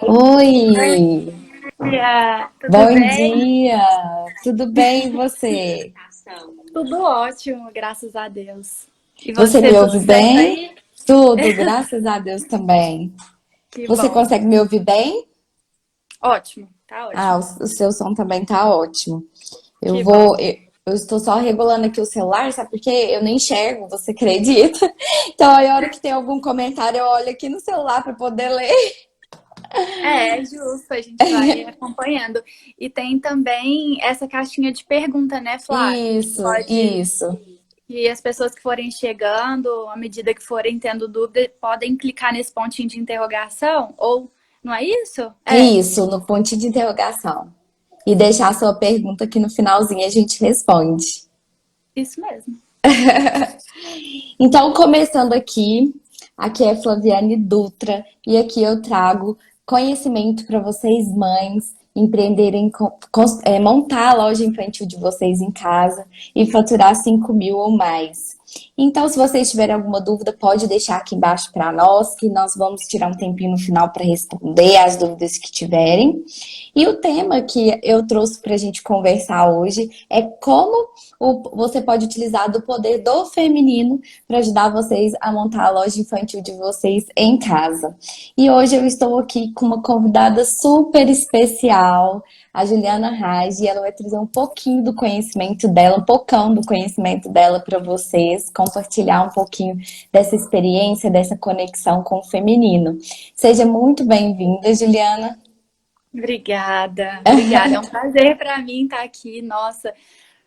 Oi, Dia, tudo bom bem? dia, tudo bem e você? Tudo ótimo, graças a Deus. E Você você, me tudo ouve certo bem? aí? Tudo, graças a Deus também. Que Você bom. consegue me ouvir bem? Ótimo, tá Ah, ótimo. o seu som também tá ótimo. Eu Que vou, bom. eu estou só regulando aqui o celular, sabe por quê? Eu não enxergo, você acredita? Então, aí, a hora que tem algum comentário, eu olho aqui no celular para poder ler. É justo, a gente vai acompanhando. E tem também essa caixinha de pergunta, né, Flá? Que Isso, pode. isso, E as pessoas que forem chegando, à medida que forem tendo dúvida, podem clicar nesse pontinho de interrogação? Ou não é isso? É, isso, no ponto de interrogação. E deixar a sua pergunta aqui no finalzinho a gente responde. isso mesmo. Então, começando aqui, aqui é Flaviane Dutra e aqui eu trago conhecimento para vocês, mães, empreenderem, montar a loja infantil de vocês em casa e faturar 5.000 ou mais. Então, se vocês tiverem alguma dúvida, pode deixar aqui embaixo para nós, que nós vamos tirar um tempinho no final para responder as dúvidas que tiverem. E o tema que eu trouxe para a gente conversar hoje é como você pode utilizar do poder do feminino para ajudar vocês a montar a loja infantil de vocês em casa. E hoje eu estou aqui com uma convidada super especial, a Juliana Raj, e ela vai trazer um pouquinho do conhecimento dela, um pocão do conhecimento dela para vocês, compartilhar um pouquinho dessa experiência, dessa conexão com o feminino. Seja muito bem-vinda, Juliana. Obrigada, obrigada. É um prazer para mim estar aqui. Nossa,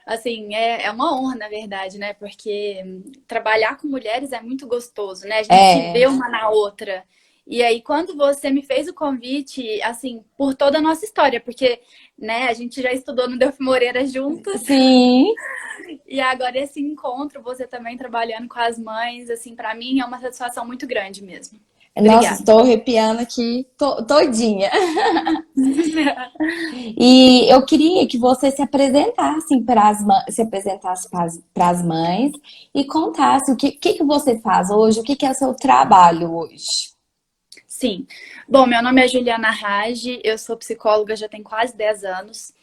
assim, é uma honra, na verdade, né? Porque trabalhar com mulheres é muito gostoso, né? A gente se vê É, uma na outra. E aí, quando você me fez o convite, assim, por toda a nossa história, porque, né, a gente já estudou no Delfim Moreira juntas, sim. e agora esse encontro, você também trabalhando com as mães, assim, para mim é uma satisfação muito grande mesmo. Nossa, Obrigada. estou arrepiando aqui todinha. E eu queria que você se apresentasse para se apresentasse para as mães e contasse o que você faz hoje, o que é seu trabalho hoje. Sim. Bom, meu nome é Juliana Rage, eu sou psicóloga já tem quase 10 anos.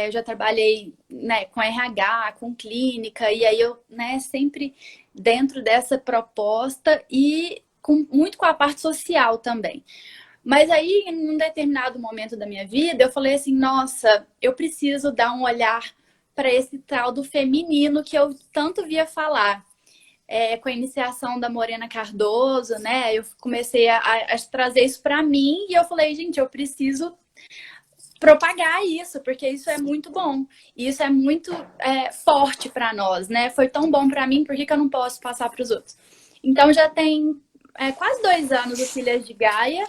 Eu já trabalhei, né, com RH, com clínica, e aí eu, né, sempre dentro dessa proposta e muito com a parte social também. Mas aí, em um determinado momento da minha vida, eu falei assim: nossa, eu preciso dar um olhar para esse tal do feminino que eu tanto via falar com a iniciação da Morena Cardoso, né? Eu comecei a trazer isso para mim e eu falei, gente, eu preciso propagar isso, porque isso é muito bom. E isso é muito forte para nós, né? Foi tão bom para mim, por que, que eu não posso passar para os outros? Então já tem quase 2 anos o Filhas de Gaia.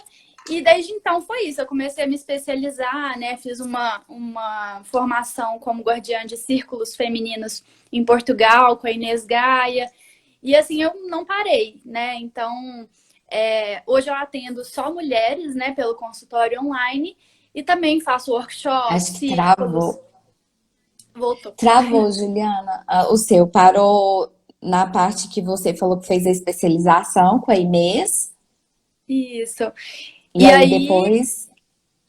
E desde então foi isso. Eu comecei a me especializar, né? Fiz uma formação como guardiã de círculos femininos em Portugal, com a Inês Gaia. E assim, eu não parei, né? Então, hoje eu atendo só mulheres, né, pelo consultório online e também faço workshops, Acho que círculos. travou. Voltou. Travou, Juliana. Ah, o seu parou na parte que você falou que fez a especialização com a Inês. Isso. E E aí aí, depois.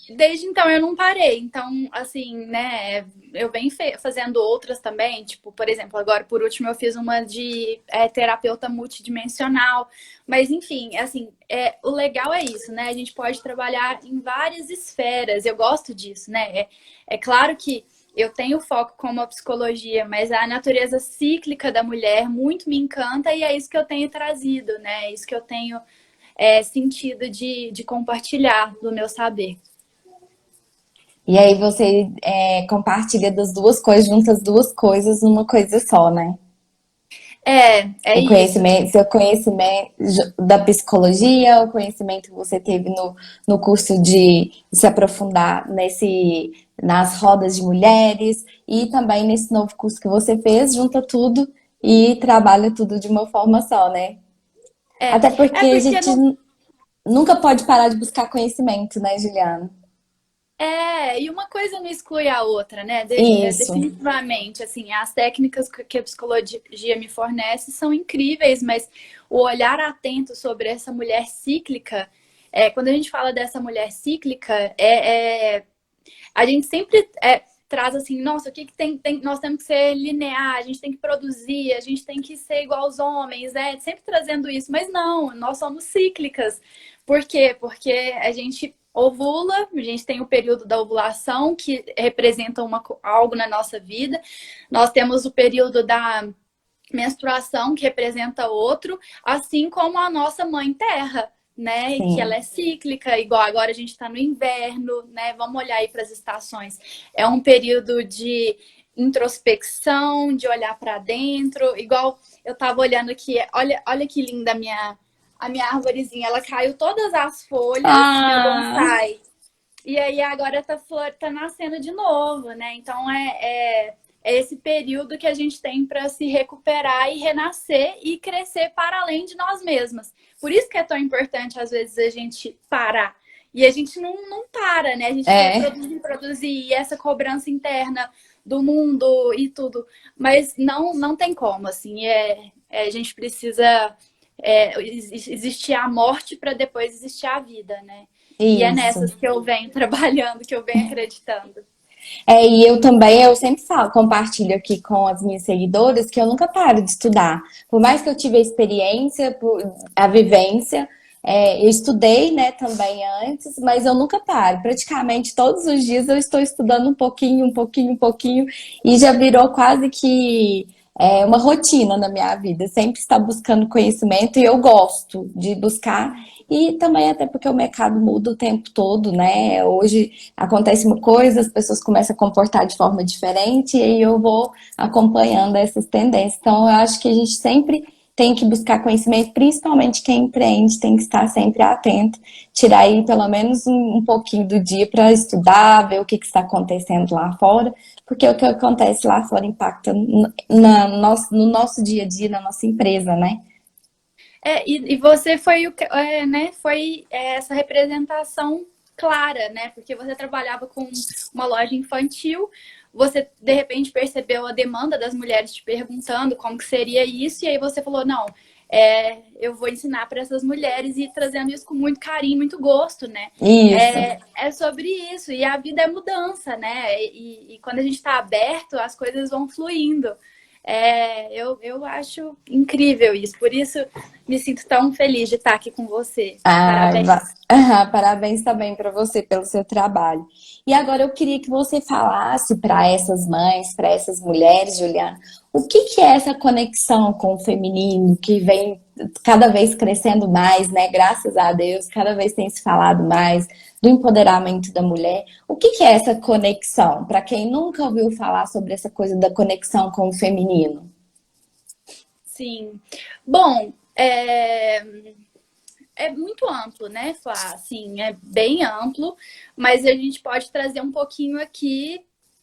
desde então eu não parei. Então, assim, né, eu venho fazendo outras também, tipo, por exemplo, agora por último eu fiz uma de terapeuta multidimensional. Mas enfim, assim, o legal é isso, né? A gente pode trabalhar em várias esferas. Eu gosto disso, né? É claro que eu tenho foco como a psicologia, mas a natureza cíclica da mulher muito me encanta e é isso que eu tenho trazido, né? É isso que eu tenho sentido de compartilhar do meu saber. E aí você compartilha das duas coisas, junta as duas coisas numa coisa só, né? É O isso. conhecimento, seu conhecimento da psicologia, o conhecimento que você teve no curso de se aprofundar nas rodas de mulheres e também nesse novo curso que você fez, junta tudo e trabalha tudo de uma forma só, né? É, Até porque é a porque gente não. nunca pode parar de buscar conhecimento, né, Juliana? E uma coisa não exclui a outra, né? Isso. Definitivamente, assim, as técnicas que a psicologia me fornece são incríveis, mas o olhar atento sobre essa mulher cíclica Quando a gente fala dessa mulher cíclica, a gente sempre traz assim, nossa, o que nós temos que ser linear, a gente tem que produzir, a gente tem que ser igual aos homens, sempre trazendo isso, mas não, nós somos cíclicas. Por quê? Porque a gente ovula, a gente tem o período da ovulação, que representa algo na nossa vida, nós temos o período da menstruação, que representa outro, assim como a nossa mãe terra, né? Que ela Sim. é cíclica, igual agora a gente está no inverno, né? Vamos olhar aí para as estações. É um período de introspecção, de olhar para dentro, igual eu estava olhando aqui, olha que linda a minha arvorezinha, ela caiu todas as folhas, meu Ah, bonsai. E aí agora tá nascendo de novo, né? Então é esse período que a gente tem para se recuperar e renascer e crescer para além de nós mesmas. Por isso que é tão importante, às vezes, a gente parar. E a gente não para, né? A gente quer é. produzir, produzir, e essa cobrança interna do mundo e tudo. Mas não tem como, assim. A gente precisa existir a morte para depois existir a vida, né? E é Isso. nessas que eu venho trabalhando, que eu venho acreditando. E eu também, eu sempre falo, compartilho aqui com as minhas seguidoras que eu nunca paro de estudar. Por mais que eu tive a experiência, a vivência, eu estudei, né, também antes, mas eu nunca paro. Praticamente todos os dias eu estou estudando um pouquinho, um pouquinho, um pouquinho, e já virou quase que uma rotina na minha vida. Sempre estar buscando conhecimento e eu gosto de buscar. E também até porque o mercado muda o tempo todo, né? Hoje acontece uma coisa, as pessoas começam a comportar de forma diferente e aí eu vou acompanhando essas tendências. Então, eu acho que a gente sempre tem que buscar conhecimento, principalmente quem empreende, tem que estar sempre atento, tirar aí pelo menos um pouquinho do dia para estudar, ver o que está acontecendo lá fora, porque o que acontece lá fora impacta no nosso dia a dia, na nossa empresa, né? E você foi, né, foi essa representação clara, né? Porque você trabalhava com uma loja infantil, você de repente percebeu a demanda das mulheres te perguntando como que seria isso, e aí você falou, não, eu vou ensinar para essas mulheres e trazendo isso com muito carinho, muito gosto, né? Isso. É sobre isso, e a vida é mudança, né? E quando a gente está aberto, as coisas vão fluindo. Eu acho incrível isso, por isso me sinto tão feliz de estar aqui com você. Ah, Parabéns. parabéns também para você pelo seu trabalho. E agora eu queria que você falasse para essas mães, para essas mulheres, Juliana, o que que é essa conexão com o feminino que vem cada vez crescendo mais, né? Graças a Deus, cada vez tem se falado mais do empoderamento da mulher. O que que é essa conexão? Para quem nunca ouviu falar sobre essa coisa da conexão com o feminino. Sim. Bom, é muito amplo, né, Flá? Assim, é bem amplo, mas a gente pode trazer um pouquinho aqui.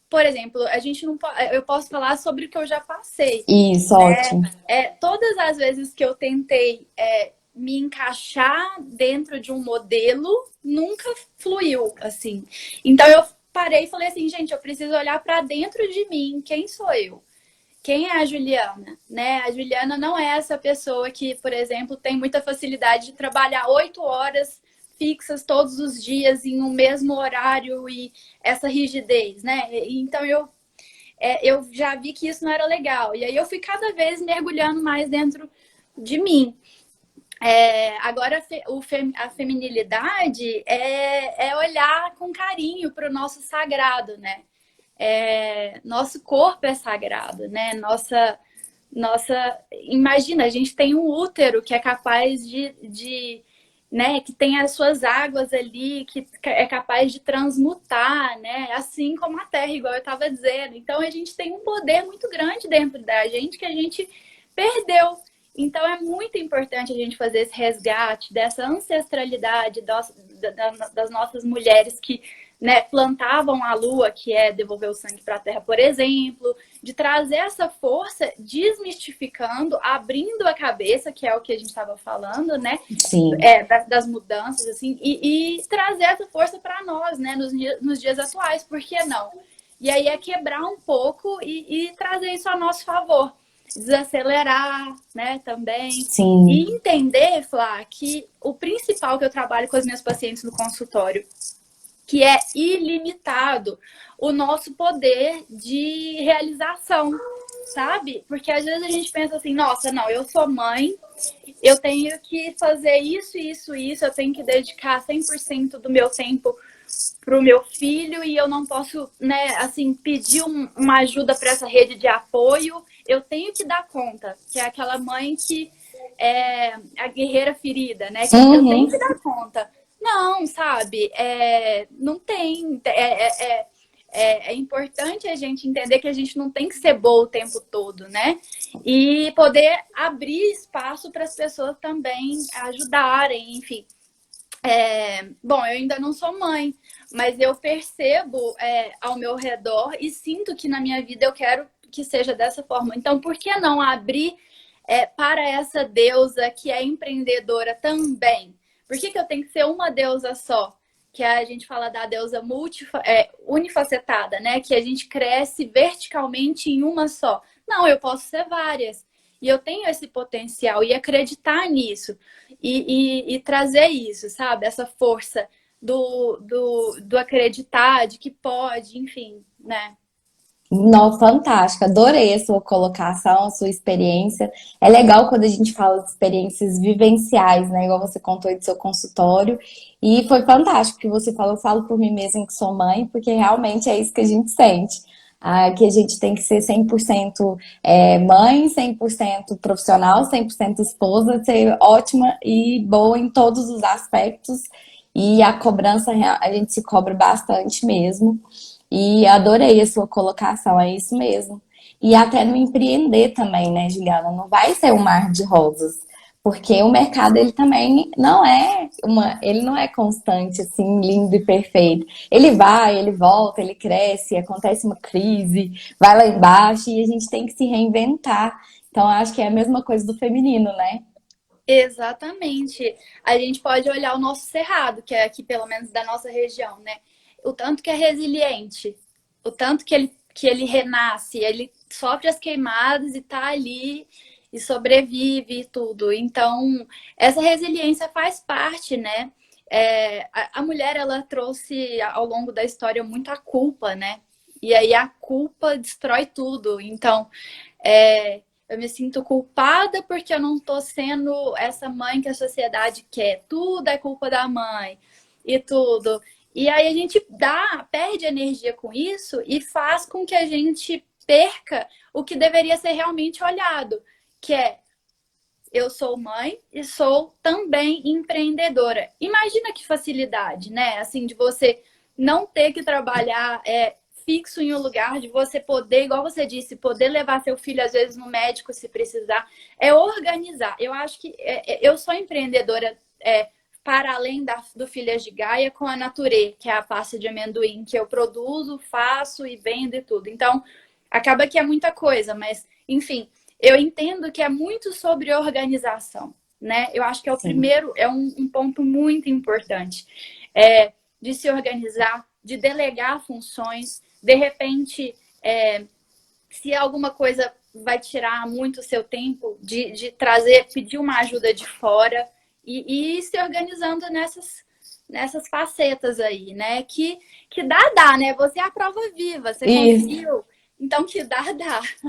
Por exemplo, a gente não eu posso falar sobre o que eu já passei, Isso, né? ótimo. Todas as vezes que eu tentei me encaixar dentro de um modelo, nunca fluiu, assim. Então eu parei e falei assim, gente, eu preciso olhar para dentro de mim, quem sou eu? Quem é a Juliana, né? A Juliana não é essa pessoa que, por exemplo, tem muita facilidade de trabalhar 8 horas fixas todos os dias em um mesmo horário e essa rigidez, né? Então eu já vi que isso não era legal. E aí eu fui cada vez mergulhando mais dentro de mim. Agora, a feminilidade é olhar com carinho para o nosso sagrado, né? Nosso corpo é sagrado, né? Imagina, a gente tem um útero que é capaz né, que tem as suas águas ali, que é capaz de transmutar, né? Assim como a Terra, igual eu estava dizendo. Então a gente tem um poder muito grande dentro da gente que a gente perdeu. Então é muito importante a gente fazer esse resgate dessa ancestralidade das nossas mulheres que, né, plantavam a lua, que é devolver o sangue para a terra, por exemplo, de trazer essa força, desmistificando, abrindo a cabeça, que é o que a gente estava falando, né, Sim. das mudanças, assim, e trazer essa força para nós, né, nos dias atuais, por que não? E aí é quebrar um pouco e trazer isso a nosso favor. desacelerar, né, também. E Sim. entender, Flá, que o principal que eu trabalho com as minhas pacientes no consultório, que é ilimitado o nosso poder de realização, sabe? Porque às vezes a gente pensa assim, nossa, não, eu sou mãe, eu tenho que fazer isso, isso, isso, eu tenho que dedicar 100% do meu tempo para o meu filho e eu não posso, né, assim, pedir uma ajuda para essa rede de apoio, eu tenho que dar conta, que é aquela mãe que é a guerreira ferida, né, que eu tenho que Uhum. dar conta. Não, sabe, não tem, é importante a gente entender que a gente não tem que ser boa o tempo todo, né? E poder abrir espaço para as pessoas também ajudarem, enfim. Bom, eu ainda não sou mãe, mas eu percebo ao meu redor e sinto que na minha vida eu quero que seja dessa forma. Então, por que não abrir para essa deusa que é empreendedora também? Por que eu tenho que ser uma deusa só? Que a gente fala da deusa unifacetada, né? Que a gente cresce verticalmente em uma só. Não, eu posso ser várias. E eu tenho esse potencial e acreditar nisso e trazer isso, sabe? Essa força do acreditar, de que pode, enfim, né? Não, fantástica, adorei a sua colocação, a sua experiência. É legal quando a gente fala de experiências vivenciais, né? Igual você contou aí do seu consultório. E foi fantástico que você falou, eu falo por mim mesma que sou mãe, porque realmente é isso que a gente sente. Ah, que a gente tem que ser 100% mãe, 100% profissional, 100% esposa, ser ótima e boa em todos os aspectos. E a cobrança, a gente se cobra bastante mesmo. E adorei a sua colocação, é isso mesmo. E até no empreender também, né, Juliana? Não vai ser um mar de rosas, porque o mercado ele também ele não é constante assim, lindo e perfeito. Ele vai, ele volta, ele cresce, acontece uma crise, vai lá embaixo e a gente tem que se reinventar. Então acho que é a mesma coisa do feminino, né? Exatamente. A gente pode olhar o nosso cerrado, que é aqui, pelo menos, da nossa região, né? O tanto que é resiliente, o tanto que ele renasce, ele sofre as queimadas e tá ali e sobrevive e tudo. Então, essa resiliência faz parte, né? A mulher, ela trouxe ao longo da história muita culpa, né? E aí a culpa destrói tudo. Então, eu me sinto culpada porque eu não tô sendo essa mãe que a sociedade quer. Tudo é culpa da mãe e tudo. E aí a gente perde energia com isso e faz com que a gente perca o que deveria ser realmente olhado, que é eu sou mãe e sou também empreendedora. Imagina que facilidade, né? Assim, de você não ter que trabalhar fixo em um lugar, de você poder, igual você disse, poder levar seu filho às vezes no médico se precisar. É organizar. Eu acho que eu sou empreendedora para além do Filhas de Gaia com a Nature, que é a pasta de amendoim que eu produzo, faço e vendo e tudo. Então, acaba que é muita coisa, mas, enfim, eu entendo que é muito sobre organização, né? Eu acho que é o Sim. primeiro, é um ponto muito importante. De se organizar, de delegar funções, de repente, se alguma coisa vai tirar muito o seu tempo, de trazer, pedir uma ajuda de fora e ir se organizando nessas facetas aí, né? Que dá, né? Você é a prova viva, você Isso. conseguiu. Então, que dá.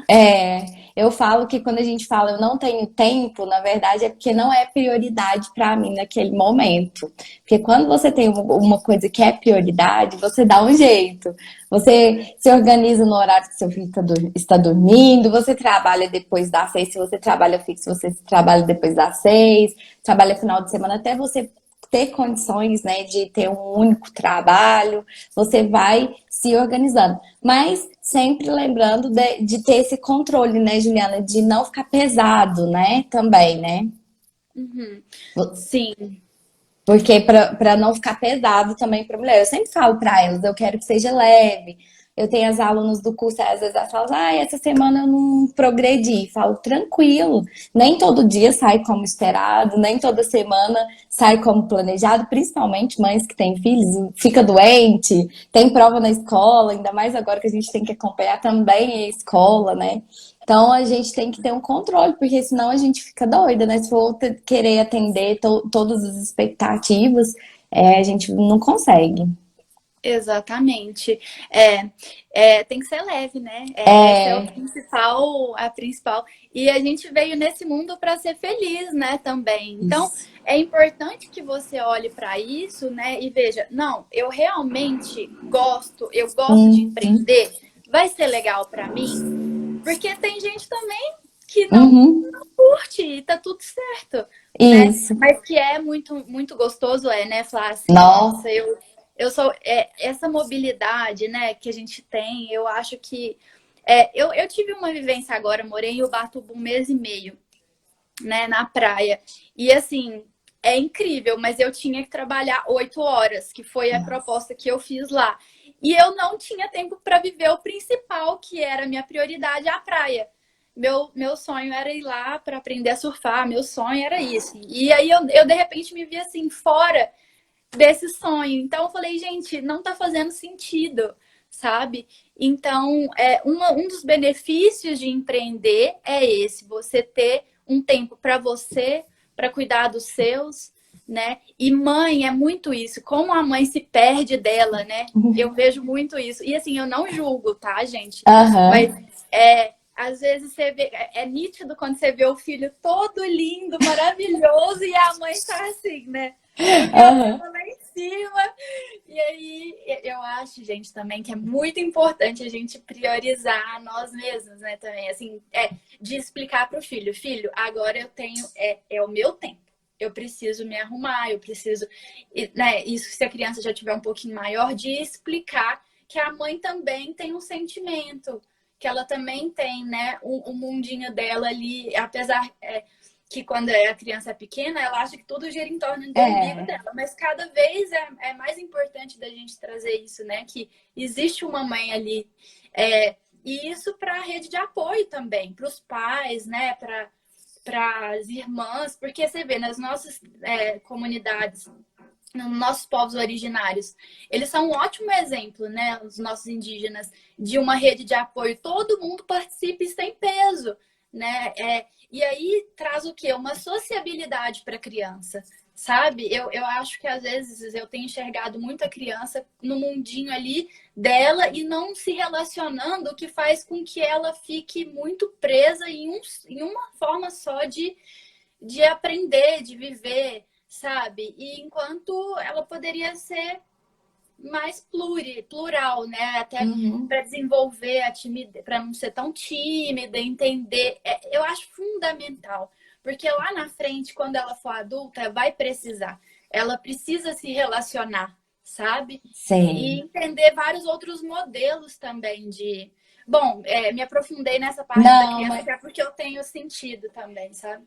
É, eu falo que quando a gente fala eu não tenho tempo, na verdade é porque não é prioridade para mim naquele momento. Porque quando você tem uma coisa que é prioridade, você dá um jeito. Você se organiza no horário que seu filho está dormindo, você trabalha depois das 6, se você trabalha fixo, você trabalha depois das 6, trabalha final de semana até você ter condições, né, de ter um único trabalho, você vai se organizando. Mas sempre lembrando de ter esse controle, né, Juliana, de não ficar pesado, né, também, né? Uhum. Sim. Porque para não ficar pesado também para mulher. Eu sempre falo para elas, eu quero que seja leve. Eu tenho as alunas do curso, às vezes elas falam, essa semana eu não progredi. Falo, tranquilo, nem todo dia sai como esperado, nem toda semana sai como planejado, principalmente mães que têm filhos, fica doente, tem prova na escola, ainda mais agora que a gente tem que acompanhar também a escola, né? Então a gente tem que ter um controle, porque senão a gente fica doida, né? Se for querer atender todas as expectativas, a gente não consegue. Exatamente. Tem que ser leve, né? Esse é o É, principal, a principal. E a gente veio nesse mundo para ser feliz, né? Também. Então, isso. é importante que você olhe para isso, né? E veja, não, eu realmente gosto, eu gosto de Uhum, empreender. Vai ser legal para mim? Porque tem gente também que uhum, não curte e tá tudo certo, né? isso. Mas que é muito, muito gostoso, né? Falar assim, Nó. nossa, eu sou essa mobilidade, né, que a gente tem, eu acho que eu tive uma vivência agora, morei em Ubatuba 1 mês e meio, né, na praia. E assim, é incrível, mas eu tinha que trabalhar 8 horas, que foi a proposta que eu fiz lá. E eu não tinha tempo para viver o principal, que era a minha prioridade, a praia. Meu sonho era ir lá para aprender a surfar, meu sonho era isso. E aí eu de repente me vi assim, fora desse sonho. Então eu falei, gente, não tá fazendo sentido, sabe? Então, um dos benefícios de empreender é esse, você ter um tempo para você, para cuidar dos seus, né? E mãe é muito isso, como a mãe se perde dela, né? Eu vejo muito isso. E assim, eu não julgo, tá, gente? Mas Aham, às vezes você vê, é nítido quando você vê o filho todo lindo, maravilhoso, e a mãe tá assim, né? Com a aham. cabeça lá em cima. E aí, eu acho, gente, também que é muito importante a gente priorizar nós mesmos, né? Também, assim, de explicar para o filho: filho, agora eu tenho, o meu tempo. Eu preciso me arrumar, eu preciso, né? Isso se a criança já tiver um pouquinho maior, de explicar que a mãe também tem um sentimento, que ela também tem, né, o mundinho dela ali, apesar que quando a criança é pequena, ela acha que tudo gira em torno do umbigo É, dela, mas cada vez é mais importante da gente trazer isso, né, que existe uma mãe ali, e isso para a rede de apoio também, para os pais, né, para as irmãs, porque você vê nas nossas comunidades, nos nossos povos originários. Eles são um ótimo exemplo, né? Os nossos indígenas, de uma rede de apoio. Todo mundo participa e sem peso, né? E aí traz o quê? Uma sociabilidade para a criança, sabe? Eu acho que às vezes eu tenho enxergado muita criança no mundinho ali dela e não se relacionando, o que faz com que ela fique muito presa em uma forma só de aprender, de viver, sabe? E enquanto ela poderia ser mais plural, né? Até uhum. para desenvolver a timidez, para não ser tão tímida, entender. Eu acho fundamental, porque lá na frente, quando ela for adulta, vai precisar. Ela precisa se relacionar, sabe? E Sei. entender vários outros modelos também de. Bom, me aprofundei nessa parte da Não, criança, mas até porque eu tenho sentido também, sabe?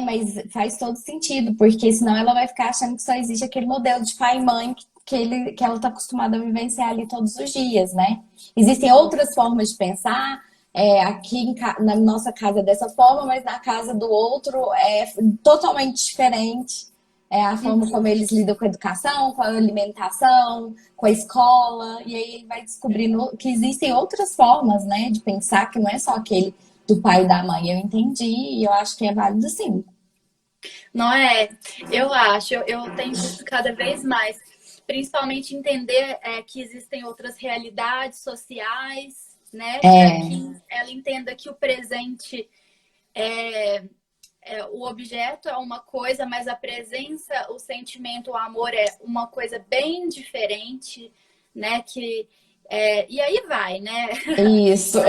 mas faz todo sentido, porque senão ela vai ficar achando que só existe aquele modelo de pai e mãe que ela está acostumada a vivenciar ali todos os dias, né? Existem outras formas de pensar. Aqui na nossa casa é dessa forma, mas na casa do outro é totalmente diferente. É a forma como eles lidam com a educação, com a alimentação, com a escola, e aí ele vai descobrindo que existem outras formas, né, de pensar, que não é só aquele do pai e da mãe. Eu entendi e eu acho que é válido sim. Não é? Eu acho, eu tenho visto cada vez mais, principalmente entender que existem outras realidades sociais, né? Para É, que ela entenda que o presente é, o objeto é uma coisa, mas a presença, o sentimento, o amor é uma coisa bem diferente, né? E aí vai, né? isso,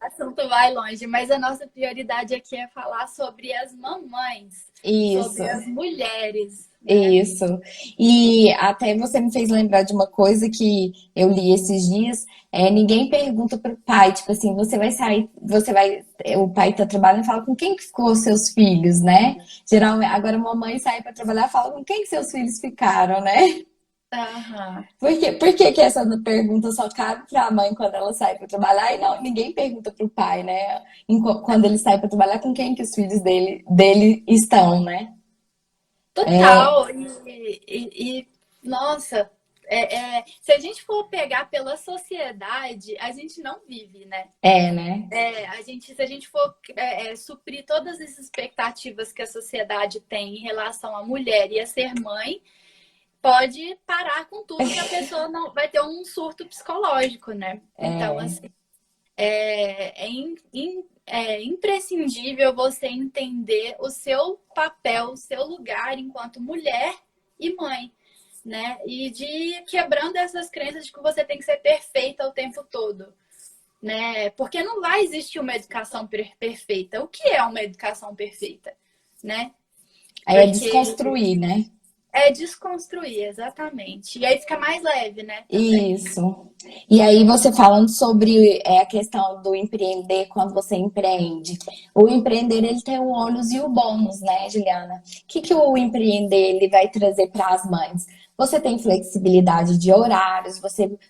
O assunto vai longe, mas a nossa prioridade aqui é falar sobre as mamães, isso, sobre as mulheres, né? isso. E até você me fez lembrar de uma coisa que eu li esses dias. Ninguém pergunta pro pai, tipo assim, você vai sair, o pai tá trabalhando e fala com quem que ficou os seus filhos, né? Geralmente, agora a mamãe sai para trabalhar e fala com quem que seus filhos ficaram, né? Aham. Por que que essa pergunta só cabe para a mãe quando ela sai para trabalhar e não, ninguém pergunta para o pai, né? Quando ele sai para trabalhar, com quem que os filhos dele estão, né? Total. Nossa, Se a gente for pegar pela sociedade, a gente não vive, né? É, né? Se a gente for suprir todas as expectativas que a sociedade tem em relação à mulher e a ser mãe, pode parar com tudo que a pessoa não vai ter um surto psicológico, né? Então, É, assim, é imprescindível você entender o seu papel, o seu lugar enquanto mulher e mãe, né? E de quebrando essas crenças de que você tem que ser perfeita o tempo todo, né? Porque não vai existir uma educação perfeita. O que é uma educação perfeita, né? aí é Porque desconstruir, né? é desconstruir, exatamente. E aí fica mais leve, né? Também. Isso. E aí você falando sobre a questão do empreender quando você empreende. O empreender ele tem o ônus e o bônus, né, Juliana? O que que o empreender ele vai trazer para as mães? Você tem flexibilidade de horários,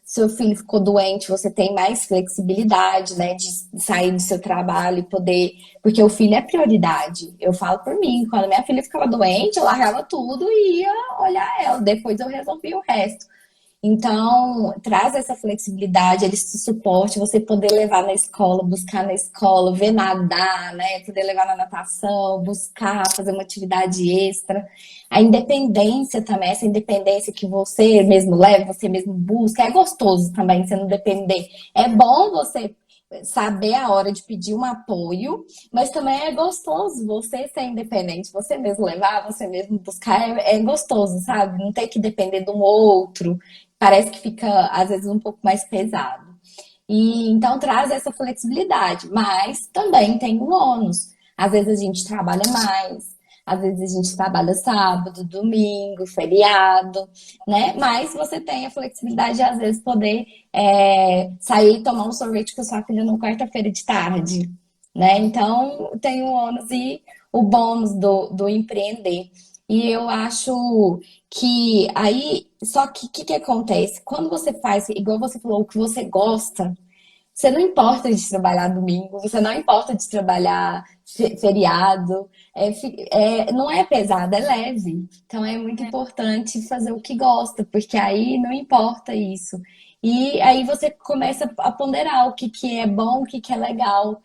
seu filho ficou doente, você tem mais flexibilidade, né, de sair do seu trabalho e poder, porque o filho é prioridade. Eu falo por mim, quando minha filha ficava doente, eu largava tudo e ia olhar ela, depois eu resolvia o resto. Então, traz essa flexibilidade, esse suporte, você poder levar na escola, buscar na escola, ver nadar, né? Poder levar na natação, buscar, fazer uma atividade extra. A independência também, essa independência que você mesmo leva, você mesmo busca, é gostoso também você não depender. É bom você saber a hora de pedir um apoio, mas também é gostoso você ser independente, você mesmo levar, você mesmo buscar, é gostoso, sabe? Não ter que depender de um outro, parece que fica às vezes um pouco mais pesado. E então traz essa flexibilidade, mas também tem um ônus. Às vezes a gente trabalha mais, às vezes a gente trabalha sábado, domingo, feriado, né? Mas você tem a flexibilidade de às vezes poder sair e tomar um sorvete com sua filha na quarta-feira de tarde, né? Então tem o ônus e o bônus do empreender. E eu acho que aí, só que o que acontece? Quando você faz, igual você falou, o que você gosta, você não importa de trabalhar domingo, você não importa de trabalhar feriado, não é pesado, é leve. Então é muito importante fazer o que gosta, porque aí não importa isso. E aí você começa a ponderar o que, que é bom, o que, que é legal,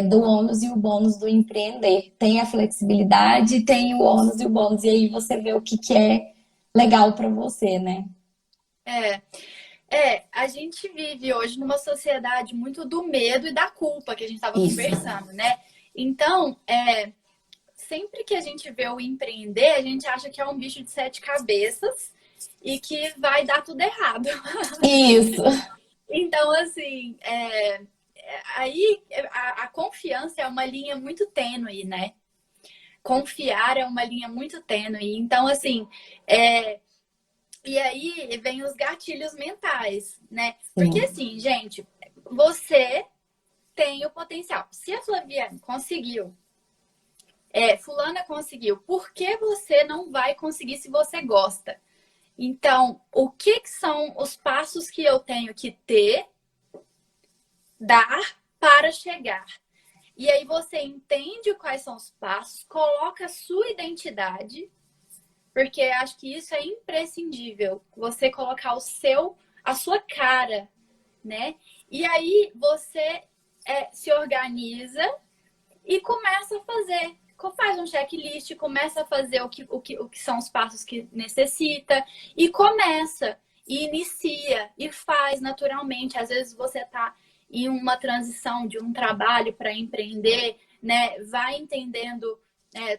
do ônus e o bônus do empreender. Tem a flexibilidade, tem o ônus e o bônus, e aí você vê o que, que é legal para você, né? É, a gente vive hoje numa sociedade muito do medo e da culpa que a gente estava Isso. conversando, né? Então, sempre que a gente vê o empreender, a gente acha que é um bicho de sete cabeças e que vai dar tudo errado. Isso. Então, assim, aí a confiança é uma linha muito tênue, né? Confiar é uma linha muito tênue. Então, assim, e aí vem os gatilhos mentais, né? Porque Sim. assim, gente, você tem o potencial. Se a Flaviane conseguiu, fulana conseguiu, por que você não vai conseguir se você gosta? Então, o que são os passos que eu tenho que dar para chegar? E aí você entende quais são os passos, coloca a sua identidade, porque acho que isso é imprescindível, você colocar a sua cara, né? E aí você se organiza e começa a fazer. Faz um checklist, começa a fazer o que são os passos que necessita e começa, e inicia, e faz naturalmente. Às vezes você está em uma transição de um trabalho para empreender, né? Vai entendendo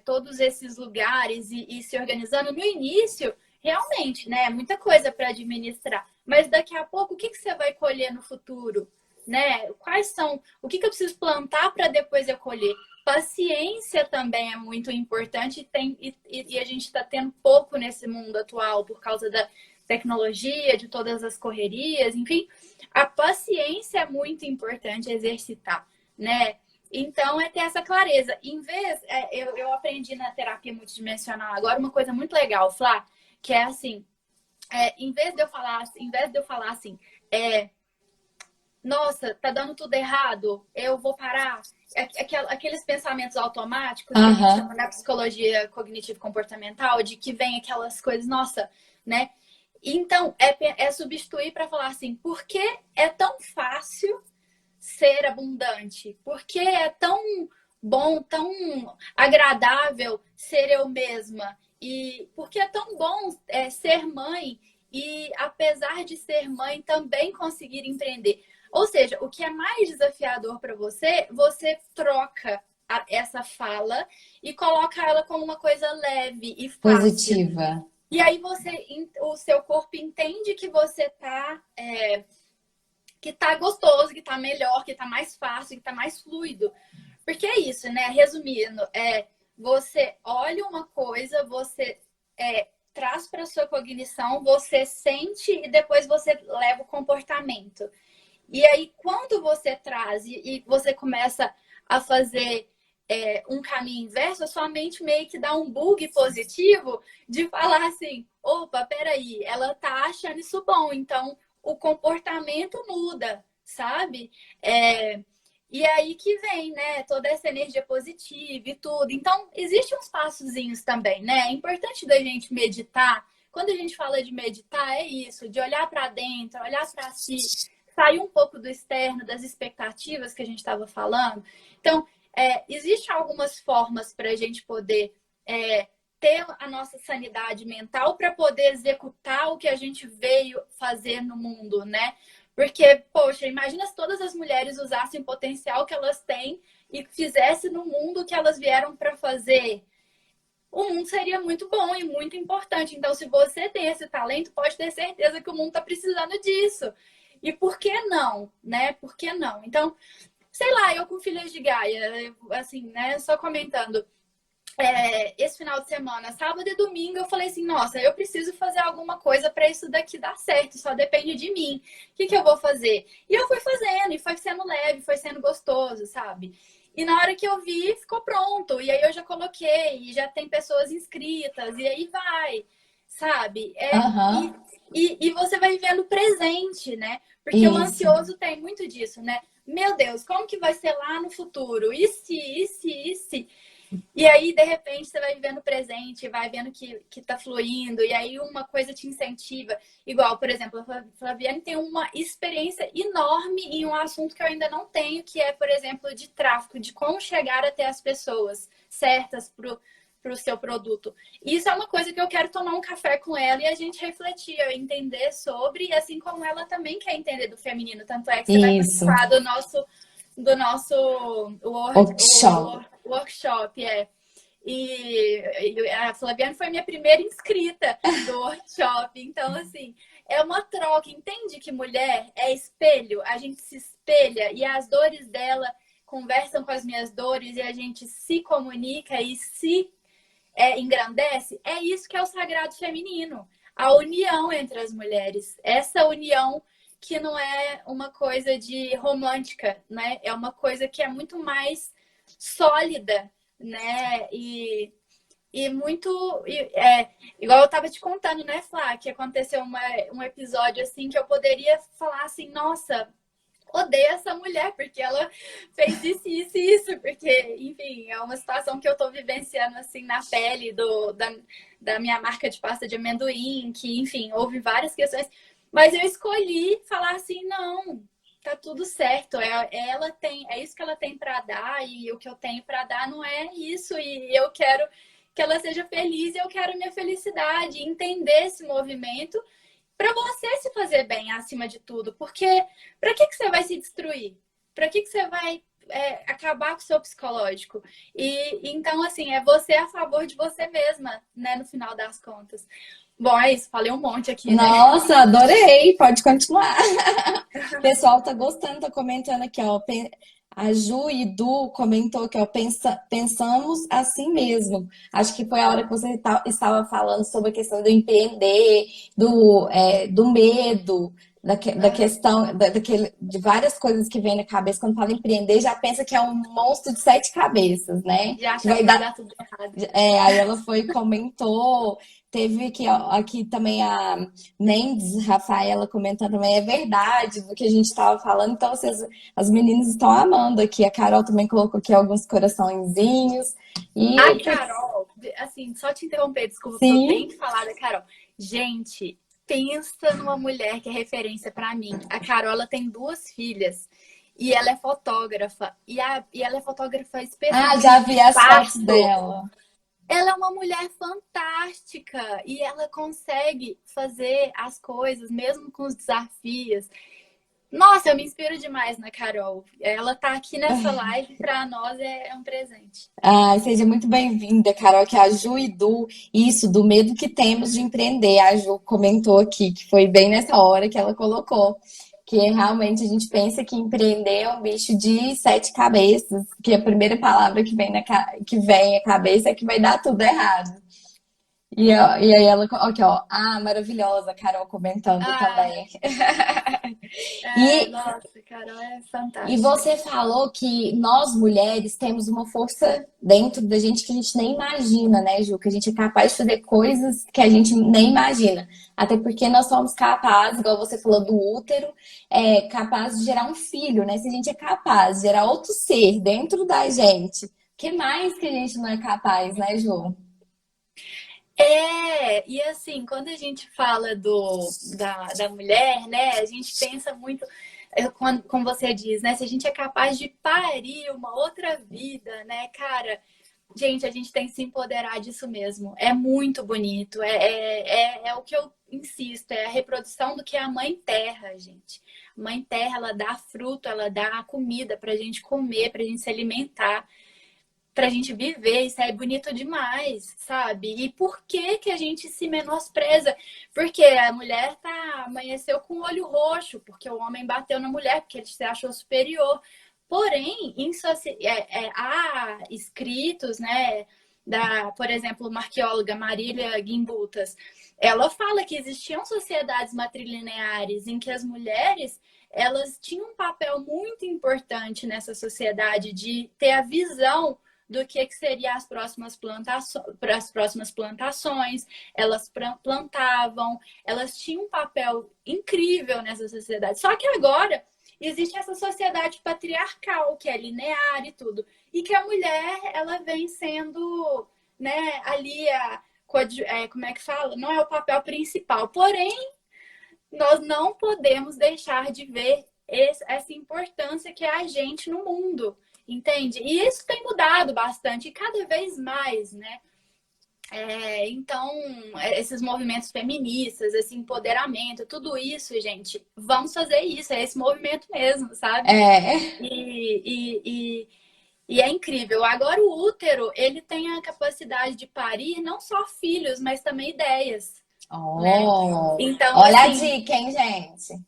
todos esses lugares e se organizando. No início, realmente, né? É muita coisa para administrar. Mas daqui a pouco, o que você vai colher no futuro? Né? Quais são? O que eu preciso plantar para depois eu colher? Paciência também é muito importante e a gente está tendo pouco nesse mundo atual por causa da tecnologia, de todas as correrias, enfim. A paciência é muito importante exercitar, né? Então, é ter essa clareza. Em vez, eu aprendi na terapia multidimensional agora uma coisa muito legal, Flá, que é assim, em vez de eu falar assim, nossa, tá dando tudo errado, eu vou parar. Aqueles pensamentos automáticos que a gente chama Aham. na psicologia cognitivo-comportamental, de que vem aquelas coisas, nossa, né? Então, é substituir para falar assim, por que é tão fácil ser abundante? Por que é tão bom, tão agradável ser eu mesma? E por que é tão bom ser mãe e, apesar de ser mãe, também conseguir empreender? Ou seja, o que é mais desafiador para você, você troca essa fala e coloca ela como uma coisa leve e fácil. Positiva. E aí o seu corpo entende que você que tá gostoso, que tá melhor, que tá mais fácil, que tá mais fluido. Porque é isso, né? Resumindo, você olha uma coisa, você traz para sua cognição, você sente e depois você leva o comportamento. E aí, quando você traz e você começa a fazer um caminho inverso, a sua mente meio que dá um bug positivo de falar assim, opa, peraí, ela tá achando isso bom, então o comportamento muda, sabe? E aí que vem, né, toda essa energia positiva e tudo. Então, existem uns passozinhos também, né? É importante da gente meditar. Quando a gente fala de meditar, é isso, de olhar para dentro, olhar para si, sair um pouco do externo, das expectativas que a gente estava falando. Então, existem algumas formas para a gente poder ter a nossa sanidade mental para poder executar o que a gente veio fazer no mundo, né? Porque, poxa, imagina se todas as mulheres usassem o potencial que elas têm e fizessem no mundo o que elas vieram para fazer. O mundo seria muito bom e muito importante. Então, se você tem esse talento, pode ter certeza que o mundo está precisando disso. E por que não, né? Por que não? Então, sei lá, eu com Filhas de Gaia, assim, né? Só comentando. Esse final de semana, sábado e domingo, eu falei assim, nossa, eu preciso fazer alguma coisa para isso daqui dar certo, só depende de mim. O que eu vou fazer? E eu fui fazendo, e foi sendo leve, foi sendo gostoso, sabe? E na hora que eu vi, ficou pronto. E aí eu já coloquei, e já tem pessoas inscritas, e aí vai, sabe? Aham, E você vai vivendo o presente, né? Porque o isso. ansioso tem muito disso, né? Meu Deus, como que vai ser lá no futuro? E se, e se, e se? E aí, de repente, você vai vivendo o presente, vai vendo que tá fluindo, e aí uma coisa te incentiva. Igual, por exemplo, a Flaviane tem uma experiência enorme em um assunto que eu ainda não tenho, que é, por exemplo, de tráfego, de como chegar até as pessoas certas pro seu produto. E isso é uma coisa que eu quero tomar um café com ela e a gente refletir, eu entender sobre, assim como ela também quer entender do feminino. Tanto é que você vai Isso. participar do nosso Workshop. workshop. E a Flaviane foi minha primeira inscrita do workshop. Então, assim, é uma troca. Entende que mulher é espelho? A gente se espelha e as dores dela conversam com as minhas dores e a gente se comunica e se engrandece. É isso que é o sagrado feminino. A união entre as mulheres. Essa união que não é uma coisa de romântica, né? É uma coisa que é muito mais sólida, né? E muito. Igual eu estava te contando, né, Flá, que aconteceu um episódio assim que eu poderia falar assim, nossa, odeio essa mulher, porque ela fez isso, isso e isso, porque, enfim, é uma situação que eu tô vivenciando assim na pele da minha marca de pasta de amendoim, que, enfim, houve várias questões, mas eu escolhi falar assim, não. Tá tudo certo. Ela é isso que ela tem para dar e o que eu tenho para dar não é isso. E eu quero que ela seja feliz e eu quero minha felicidade, entender esse movimento para você se fazer bem acima de tudo. Porque para que você vai se destruir? Para que você vai acabar com o seu psicológico? E então, assim, é você a favor de você mesma, né? No final das contas. Bom, é isso. Falei um monte aqui, né? Nossa, adorei. Pode continuar. O pessoal tá gostando, tá comentando aqui, ó. A Ju e Du comentou que, ó, pensamos assim mesmo. Acho que foi a hora que você estava falando sobre a questão do empreender, do medo, da questão, de várias coisas que vem na cabeça. Quando fala empreender, já pensa que é um monstro de sete cabeças, né? De Que achar vai que vai dar. dar tudo errado. Aí ela foi e comentou. Teve aqui também a Mendes Rafaela comentando também, é verdade do que a gente estava falando. Então, as meninas estão amando aqui. A Carol também colocou aqui alguns coraçõezinhos. A E Carol, assim, só te interromper, desculpa, porque eu sim, tenho que falar da Carol. Gente, pensa numa mulher que é referência pra mim. A Carola tem 2 filhas e ela é fotógrafa. E ela é fotógrafa Ah, já especialmente de vi as fotos parto. dela. Ela é uma mulher fantástica e ela consegue fazer as coisas, mesmo com os desafios. Nossa, eu me inspiro demais na Carol. Ela tá aqui nessa live, pra nós é um presente. Ai, seja muito bem-vinda, Carol, que é a Ju e Du, isso, do medo que temos de empreender. A Ju comentou aqui, que foi bem nessa hora que ela colocou, que realmente a gente pensa que empreender é um bicho de 7 cabeças, que a primeira palavra que vem, que vem à cabeça é que vai dar tudo errado. E aí ela, aqui, ó, ah, maravilhosa, a Carol comentando Ah, também. é, E nossa, Carol é E fantástica. você falou que nós mulheres temos uma força dentro da gente que a gente nem imagina, né, Ju? Que a gente é capaz de fazer coisas que a gente nem imagina. Até porque nós somos capazes, igual você falou do útero, capaz de gerar um filho, né? Se a gente é capaz de gerar outro ser dentro da gente, o que mais que a gente não é capaz, né, Ju? E assim, quando a gente fala da mulher, né, a gente pensa muito, como você diz, né, se a gente é capaz de parir uma outra vida, né, cara, gente, a gente tem que se empoderar disso mesmo. É muito bonito, é o que eu insisto, é a reprodução do que é a Mãe Terra, gente. Mãe Terra, ela dá fruto, ela dá comida pra gente comer, pra gente se alimentar, pra gente viver, isso é bonito demais, sabe? E por que que a gente se menospreza? Porque a mulher amanheceu com o olho roxo, porque o homem bateu na mulher, porque ele se achou superior. Porém, há escritos, né, por exemplo, uma arqueóloga Marília Gimbutas, ela fala que existiam sociedades matrilineares em que as mulheres elas tinham um papel muito importante nessa sociedade de ter a visão do que seria as próximas plantações, elas plantavam, elas tinham um papel incrível nessa sociedade. Só que agora existe essa sociedade patriarcal, que é linear e tudo, e que a mulher, ela vem sendo, né, ali como é que fala? Não é o papel principal, porém, nós não podemos deixar de ver essa importância que é a gente no mundo, entende? E isso tem mudado bastante, e cada vez mais, né? Então, esses movimentos feministas, esse empoderamento, tudo isso, gente, vamos fazer isso, é esse movimento mesmo, sabe? É. E é incrível. Agora, o útero, ele tem a capacidade de parir não só filhos, mas também ideias, né? Oh, Então, olha a assim, dica, hein, gente?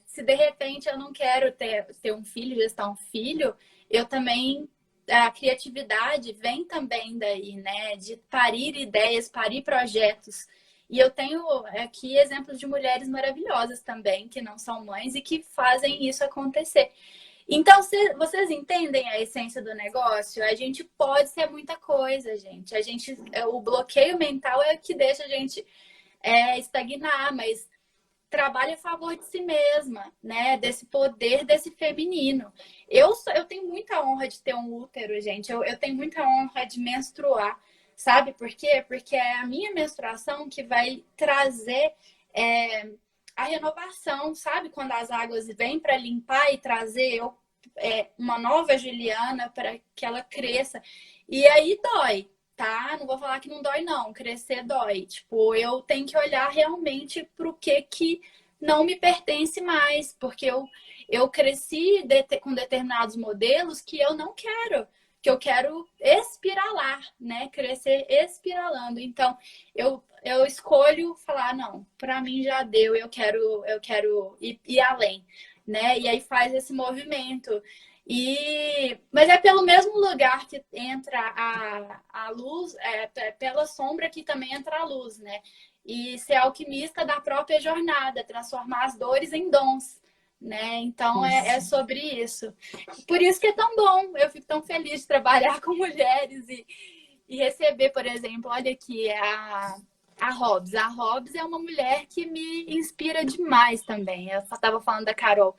se de repente eu não quero ter um filho, gestar um filho, eu também. A criatividade vem também daí, né? De parir ideias, parir projetos. E eu tenho aqui exemplos de mulheres maravilhosas também, que não são mães e que fazem isso acontecer. Então, vocês entendem a essência do negócio? A gente pode ser muita coisa, gente. O bloqueio mental é o que deixa a gente estagnar, mas trabalha a favor de si mesma, né? Desse poder, desse feminino. Eu tenho muita honra de ter um útero, gente. Eu tenho muita honra de menstruar. Sabe por quê? Porque é a minha menstruação que vai trazer é, a renovação, sabe? Quando as águas vêm para limpar e trazer uma nova Juliana para que ela cresça. E aí dói, tá? Não vou falar que não dói, não. Crescer dói. Tipo, eu tenho que olhar realmente pro que não me pertence mais, porque eu cresci com determinados modelos que eu não quero, que eu quero espiralar, né? Crescer espiralando. Então, eu escolho falar, não, para mim já deu, eu quero ir além, né? E aí faz esse movimento. Mas é pelo mesmo lugar que entra a luz, pela sombra que também entra a luz, né? E ser alquimista da própria jornada, transformar as dores em dons, né? Então é Isso. sobre isso. Por isso que é tão bom, eu fico tão feliz de trabalhar com mulheres e receber, por exemplo, olha aqui, a Hobbs. A Hobbs é uma mulher que me inspira demais também. Eu estava falando da Carol.